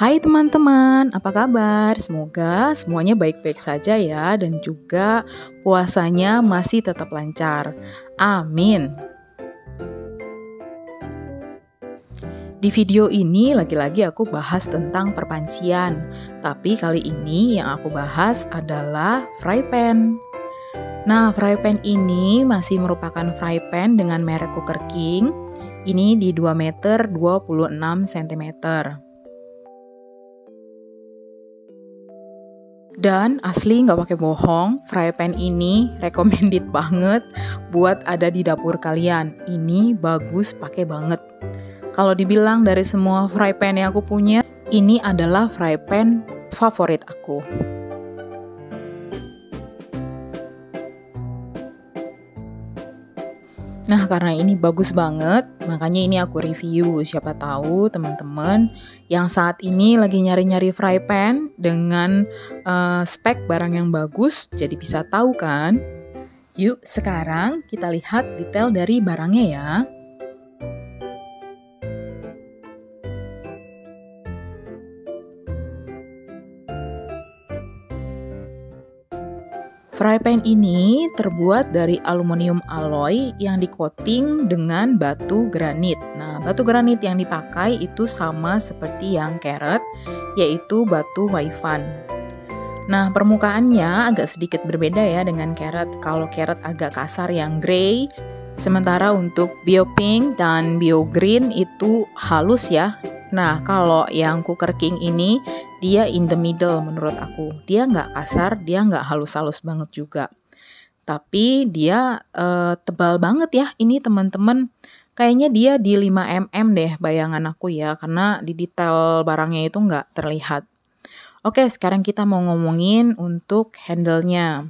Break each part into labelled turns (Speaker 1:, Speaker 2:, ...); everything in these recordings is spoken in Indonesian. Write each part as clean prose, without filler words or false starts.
Speaker 1: Hai teman-teman, apa kabar? Semoga semuanya baik-baik saja ya dan juga puasanya masih tetap lancar. Amin. Di video ini lagi-lagi aku bahas tentang perpancian, tapi kali ini yang aku bahas adalah fry pan. Nah, fry pan ini masih merupakan fry pan dengan merek Cooker King. Ini di 2 meter 26 cm. Dan asli nggak pakai bohong, fry pan ini recommended banget buat ada di dapur kalian. Ini bagus pakai banget. Kalau dibilang dari semua fry pan yang aku punya, ini adalah fry pan favorit aku. Nah, karena ini bagus banget, makanya ini aku review. Siapa tahu teman-teman yang saat ini lagi nyari-nyari fry pan dengan spek barang yang bagus, jadi bisa tahu kan? Yuk, sekarang kita lihat detail dari barangnya ya. Fry pan ini terbuat dari aluminium alloy yang di-coating dengan batu granit. Nah, batu granit yang dipakai itu sama seperti yang carrot, yaitu batu waifan. Nah, permukaannya agak sedikit berbeda ya dengan carrot. Kalau carrot agak kasar yang grey, sementara untuk bio pink dan bio green itu halus ya. Nah, kalau yang Cooker King ini, dia in the middle menurut aku. Dia nggak kasar, dia nggak halus-halus banget juga. Tapi dia tebal banget ya ini teman-teman. Kayaknya dia di 5 mm deh bayangan aku ya, karena di detail barangnya itu nggak terlihat. Oke, sekarang kita mau ngomongin untuk handle-nya.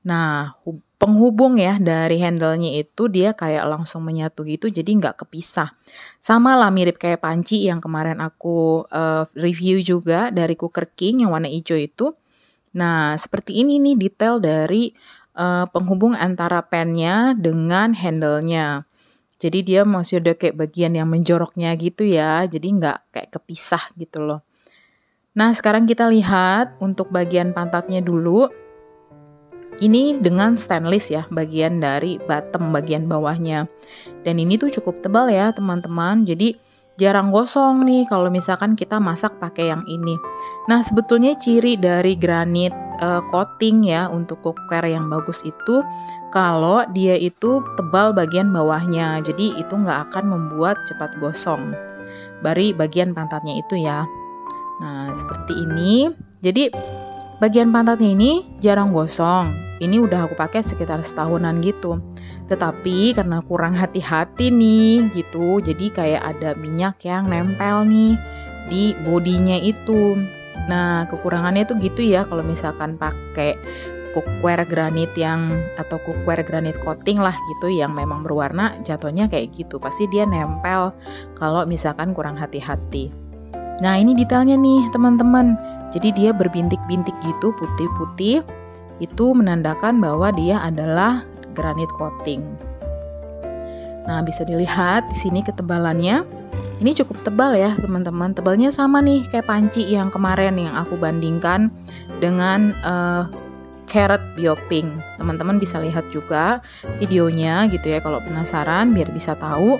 Speaker 1: Nah, penghubung ya dari handle-nya itu dia kayak langsung menyatu gitu, jadi nggak kepisah. Sama lah mirip kayak panci yang kemarin aku review juga dari Cooker King yang warna hijau itu. Nah, seperti ini nih detail dari penghubung antara pan-nya dengan handle-nya. Jadi dia masih ada kayak bagian yang menjoroknya gitu ya, jadi nggak kayak kepisah gitu loh. Nah, sekarang kita lihat untuk bagian pantatnya dulu. Ini dengan stainless ya, bagian dari bottom, bagian bawahnya. Dan ini tuh cukup tebal ya teman-teman, jadi jarang gosong nih kalau misalkan kita masak pakai yang ini. Nah, sebetulnya ciri dari granit coating ya untuk cookware yang bagus itu, kalau dia itu tebal bagian bawahnya, jadi itu nggak akan membuat cepat gosong. Dari bagian pantatnya itu ya. Nah, seperti ini. Jadi bagian pantatnya ini jarang gosong. Ini udah aku pakai sekitar setahunan gitu. Tetapi karena kurang hati-hati nih gitu, jadi kayak ada minyak yang nempel nih di bodinya itu. Nah, kekurangannya tuh gitu ya kalau misalkan pakai cookware granit atau cookware granit coating lah gitu yang memang berwarna, jatuhnya kayak gitu. Pasti dia nempel kalau misalkan kurang hati-hati. Nah, ini detailnya nih teman-teman. Jadi dia berbintik-bintik gitu, putih-putih. Itu menandakan bahwa dia adalah granit coating. Nah, bisa dilihat di sini ketebalannya. Ini cukup tebal ya, teman-teman. Tebalnya sama nih kayak panci yang kemarin yang aku bandingkan dengan carrot bio pink. Teman-teman bisa lihat juga videonya gitu ya kalau penasaran biar bisa tahu.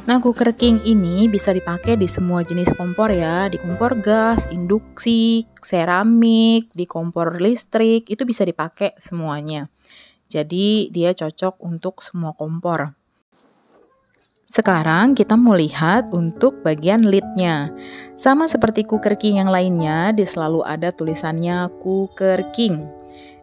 Speaker 1: Nah, Cooker King ini bisa dipakai di semua jenis kompor ya, di kompor gas, induksi, seramik, di kompor listrik, itu bisa dipakai semuanya. Jadi dia cocok untuk semua kompor. Sekarang kita mau lihat untuk bagian lid-nya. Sama seperti Cooker King yang lainnya, dia selalu ada tulisannya Cooker King.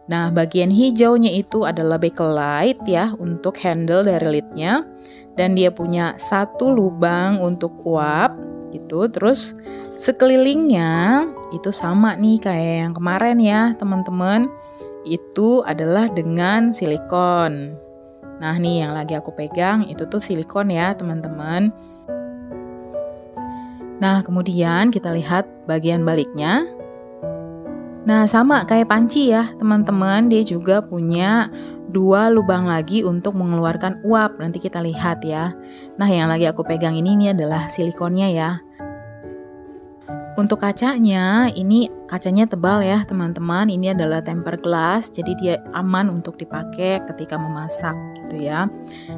Speaker 1: Nah, bagian hijaunya itu adalah backlight ya untuk handle dari lid-nya. Dan dia punya satu lubang untuk uap gitu. Terus sekelilingnya itu sama nih kayak yang kemarin ya teman-teman. Itu adalah dengan silikon. Nah, nih yang lagi aku pegang itu tuh silikon ya teman-teman. Nah, kemudian kita lihat bagian baliknya. Nah, sama kayak panci ya teman-teman, dia juga punya 2 lubang lagi untuk mengeluarkan uap. Nanti kita lihat ya. Nah, yang lagi aku pegang ini adalah silikonnya ya. Untuk kacanya, ini kacanya tebal ya teman-teman. Ini adalah tempered glass, jadi dia aman untuk dipakai ketika memasak gitu ya.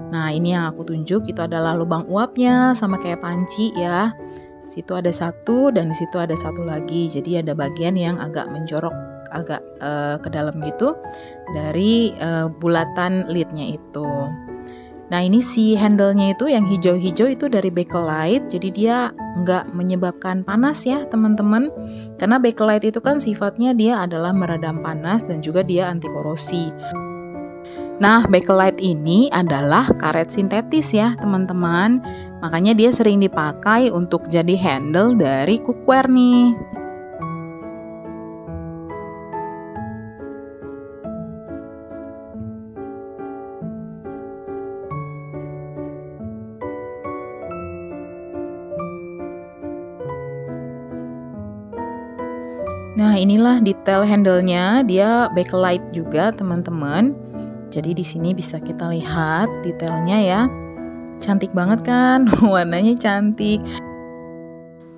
Speaker 1: Nah, ini yang aku tunjuk itu adalah lubang uapnya, sama kayak panci ya. Situ ada satu dan di situ ada satu lagi. Jadi ada bagian yang agak menjorok agak ke dalam gitu dari bulatan lidnya itu. Nah, ini si handle-nya itu yang hijau-hijau itu dari Bakelite, jadi dia nggak menyebabkan panas ya teman-teman. Karena Bakelite itu kan sifatnya dia adalah meredam panas dan juga dia anti korosi. Nah, Bakelite ini adalah karet sintetis ya teman-teman. Makanya dia sering dipakai untuk jadi handle dari cookware nih. Nah, inilah detail handle-nya, dia Bakelite juga, teman-teman. Jadi di sini bisa kita lihat detailnya ya. Cantik banget kan? Warnanya cantik.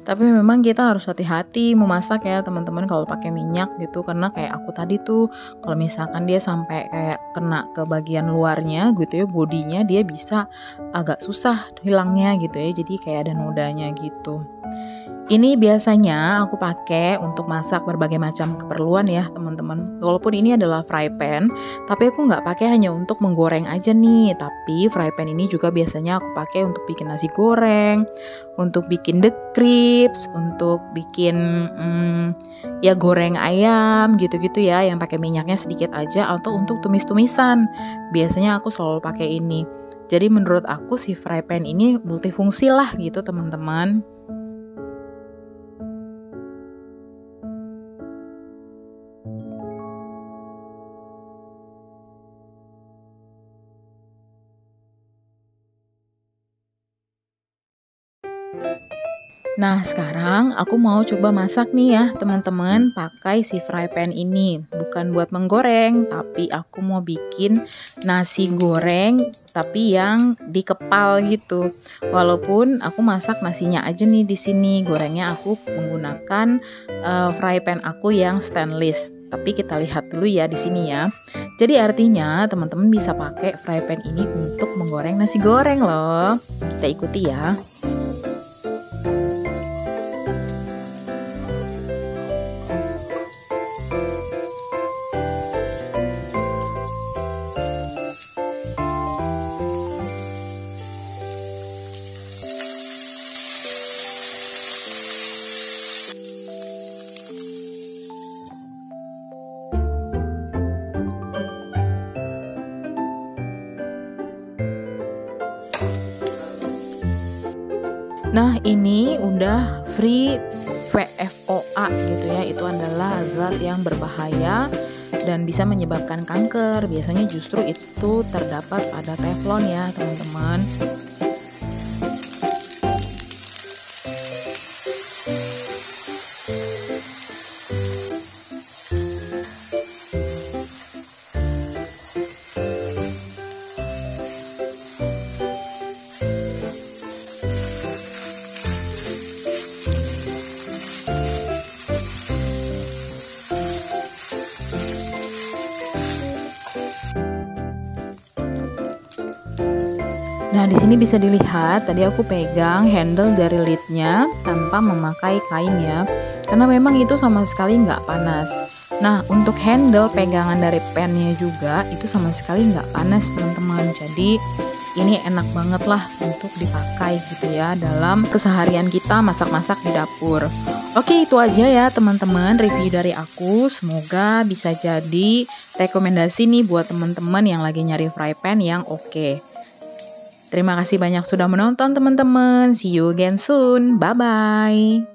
Speaker 1: Tapi memang kita harus hati-hati memasak ya, teman-teman, kalau pakai minyak gitu, karena kayak aku tadi tuh kalau misalkan dia sampai kayak kena ke bagian luarnya gitu ya, bodinya dia bisa agak susah hilangnya gitu ya. Jadi kayak ada nodanya gitu. Ini biasanya aku pakai untuk masak berbagai macam keperluan ya teman-teman. Walaupun ini adalah fry pan, tapi aku nggak pakai hanya untuk menggoreng aja nih. Tapi fry pan ini juga biasanya aku pakai untuk bikin nasi goreng, untuk bikin crispy, untuk bikin ya goreng ayam gitu-gitu ya, yang pakai minyaknya sedikit aja, atau untuk tumis-tumisan. Biasanya aku selalu pakai ini. Jadi menurut aku si fry pan ini multifungsi lah gitu teman-teman. Nah, sekarang aku mau coba masak nih ya teman-teman pakai si fry pan ini. Bukan buat menggoreng, tapi aku mau bikin nasi goreng tapi yang dikepal gitu. Walaupun aku masak nasinya aja nih di sini, gorengnya aku menggunakan fry pan aku yang stainless. Tapi kita lihat dulu ya di sini ya. Jadi artinya teman-teman bisa pakai fry pan ini untuk menggoreng nasi goreng loh. Kita ikuti ya. Nah, ini udah free PFOA gitu ya. Itu adalah zat yang berbahaya dan bisa menyebabkan kanker. Biasanya justru itu terdapat pada teflon ya, teman-teman. Nah, di sini bisa dilihat tadi aku pegang handle dari lidnya tanpa memakai kain ya, karena memang itu sama sekali nggak panas. Nah, untuk handle pegangan dari pennya juga itu sama sekali nggak panas teman-teman. Jadi ini enak banget lah untuk dipakai gitu ya dalam keseharian kita masak-masak di dapur. Oke, itu aja ya teman-teman review dari aku. Semoga bisa jadi rekomendasi nih buat teman-teman yang lagi nyari fry pan yang oke. Terima kasih banyak sudah menonton teman-teman. See you again soon. Bye-bye.